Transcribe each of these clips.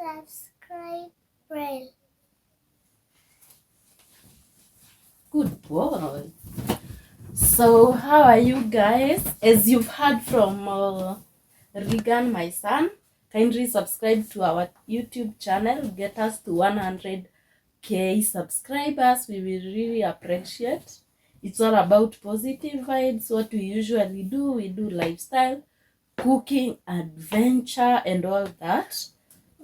subscribe bell. Good boy. So how are you guys? As you've heard from Regan, my son, kindly subscribe to our YouTube channel. Get us to 100k subscribers. We will really appreciate. It's all about positive vibes. What we usually do, we do lifestyle, cooking, adventure, and all that.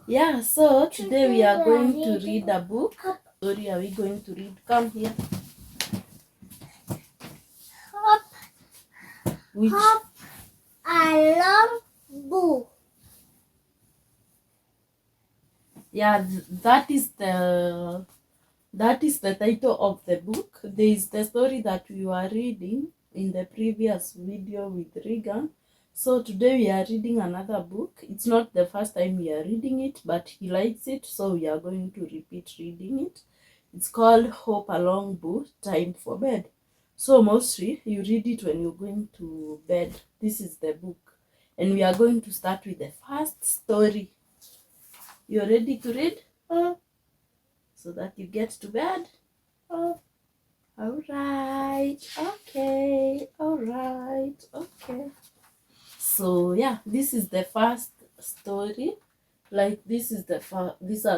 Yeah, so today we are going to read a book. What are we going to read? Come here. Which? Hop along boo. Yeah, that is the title of the book. There is the story that we were reading in the previous video with Regan. So today we are reading another book. It's not the first time we are reading it, but he likes it, so we are going to repeat reading it. It's called Hope Along Boo, Time for Bed. So mostly you read it when you're going to bed. This is the book. And we are going to start with the first story. You're ready to read? So that you get to bed? Alright, okay, alright, okay. So yeah, this is the first story. Like these are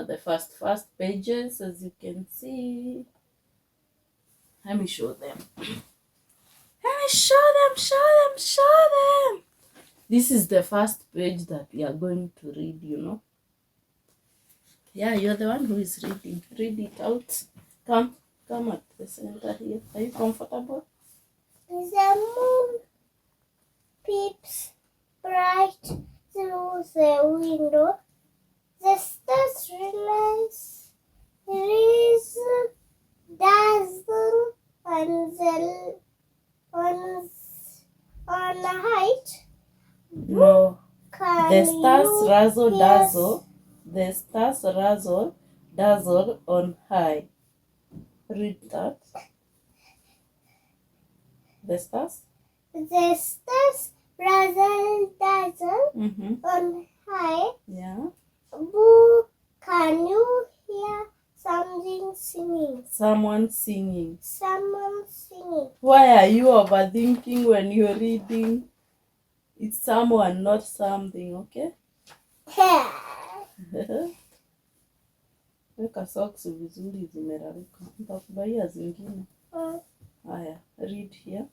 the first pages, as you can see. Let me show them. Let me show them. This is the first page that we are going to read, you know. Yeah, you're the one who is reading. Read it out. Come at the center here. Are you comfortable? The moon peeps bright through the window. The stars raise dazzle on the height. No. Can The stars you razzle hear dazzle. The stars razzle dazzle on high. Read that. The stars? The stars razzle dazzle on high. Yeah. Boo, can you hear something singing? Someone singing. Someone singing. Why are you overthinking when you're reading? It's someone, not something, okay? Weka socks vizuri zimeraruka. Nitakubaia zingine. Haya, read here.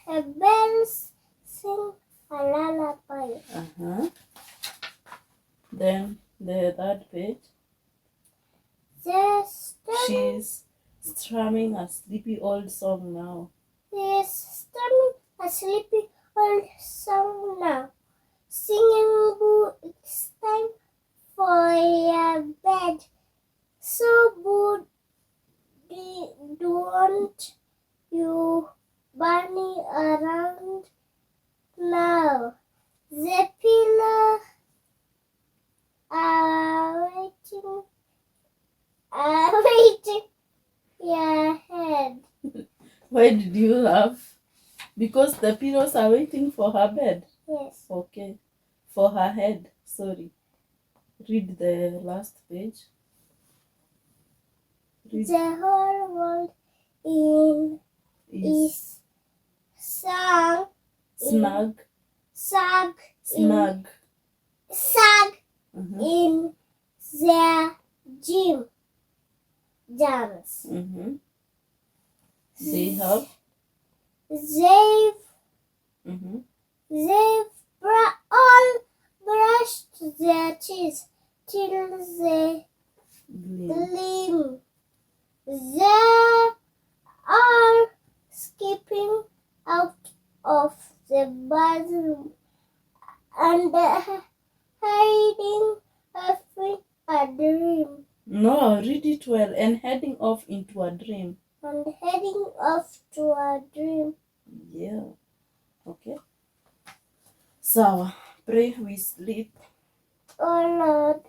The bells sing a lullaby. Then the third page. She's strumming a sleepy old song now. She's strumming a sleepy old song now. Singing, Boo, it's time for your bed. So, Boo, don't you bunny around now. The pillow are waiting your head. Why did you laugh? Because the pillows are waiting for her bed? Yes. Okay. For her head. Sorry. Read the last page. Read. The whole world is snug in their jams. They've all brushed their teeth till they gleam. They are skipping out of the bathroom and hiding off in a dream. No, read it well. And heading off into a dream. And heading off to a dream. Yeah. Okay. So, pray we sleep. Oh Lord,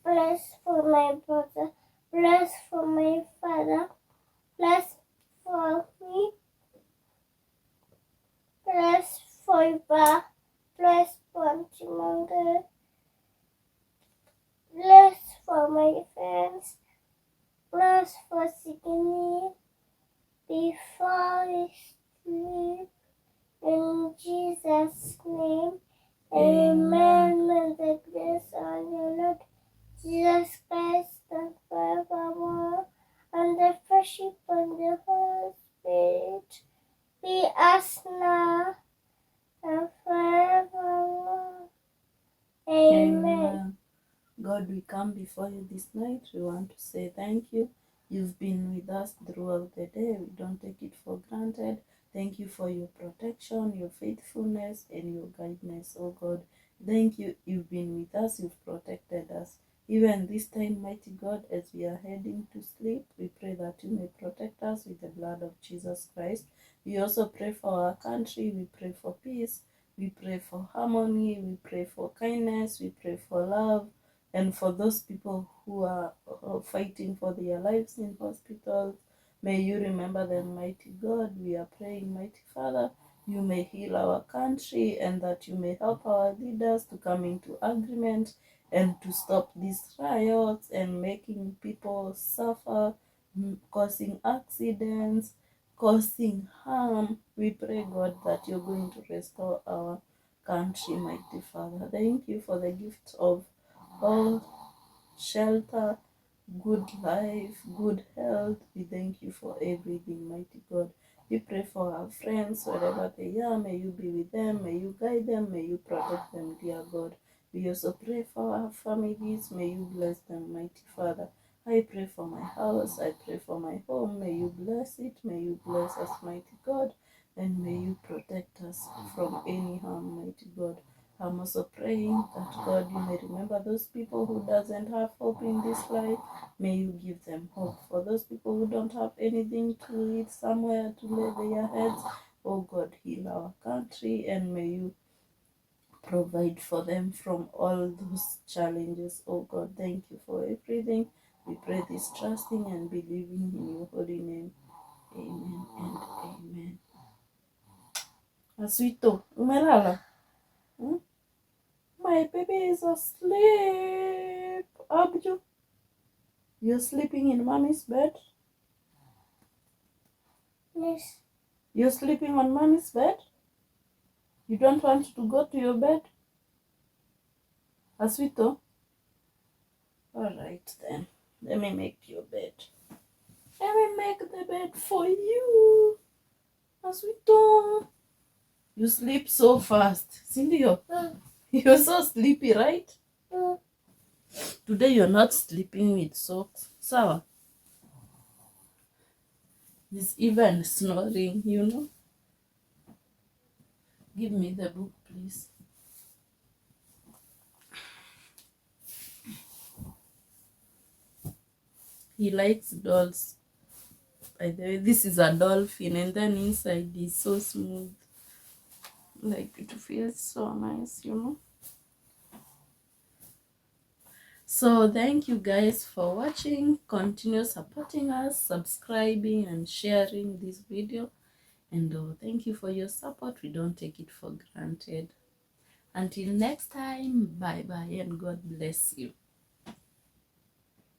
bless for my brother, bless for my father, bless for me, bless for Iba, bless for Auntie Manga, my friends. Bless for singing before we sleep. In Jesus' name, amen. May the grace of your Lord Jesus Christ and forevermore, and the fellowship of the Holy Spirit be us now and forevermore. Amen. God, we come before you this night. We want to say thank you. You've been with us throughout the day. We don't take it for granted. Thank you for your protection, your faithfulness, and your guidance, oh God. Thank you. You've been with us. You've protected us. Even this time, mighty God, as we are heading to sleep, we pray that you may protect us with the blood of Jesus Christ. We also pray for our country. We pray for peace. We pray for harmony. We pray for kindness. We pray for love. And for those people who are fighting for their lives in hospitals, may you remember them, mighty God. We are praying, mighty Father, you may heal our country and that you may help our leaders to come into agreement and to stop these riots and making people suffer, causing accidents, causing harm. We pray, God, that you're going to restore our country, mighty Father. Thank you for the gift of all shelter, good life, good health. We thank you for everything, mighty God. We pray for our friends, wherever they are. May you be with them, may you guide them, may you protect them, dear God. We also pray for our families. May you bless them, mighty Father. I pray for my house. I pray for my home. May you bless it. May you bless us, mighty God. And may you protect us from any harm, mighty God. I'm also praying that God, you may remember those people who doesn't have hope in this life. May you give them hope. For those people who don't have anything to eat, somewhere to lay their heads, oh God, heal our country and may you provide for them from all those challenges. Oh God, thank you for everything. We pray this trusting and believing in your holy name. Amen and amen. Aswito, umelala? My baby is asleep. Abju, you're sleeping in mommy's bed? Yes. You're sleeping on mommy's bed? You don't want to go to your bed? Aswito? Alright then. Let me make your bed. Let me make the bed for you. Aswito. You sleep so fast. Cindy, you're so sleepy, right? Today you're not sleeping with socks. Sawa? He's even snoring, you know. Give me the book, please. He likes dolls. By the way, this is a dolphin, and then inside is so smooth. Like, it feels so nice, you know. So thank you guys for watching. Continue supporting us, subscribing and sharing this video. And thank you for your support. We don't take it for granted. Until next time, bye bye and God bless you.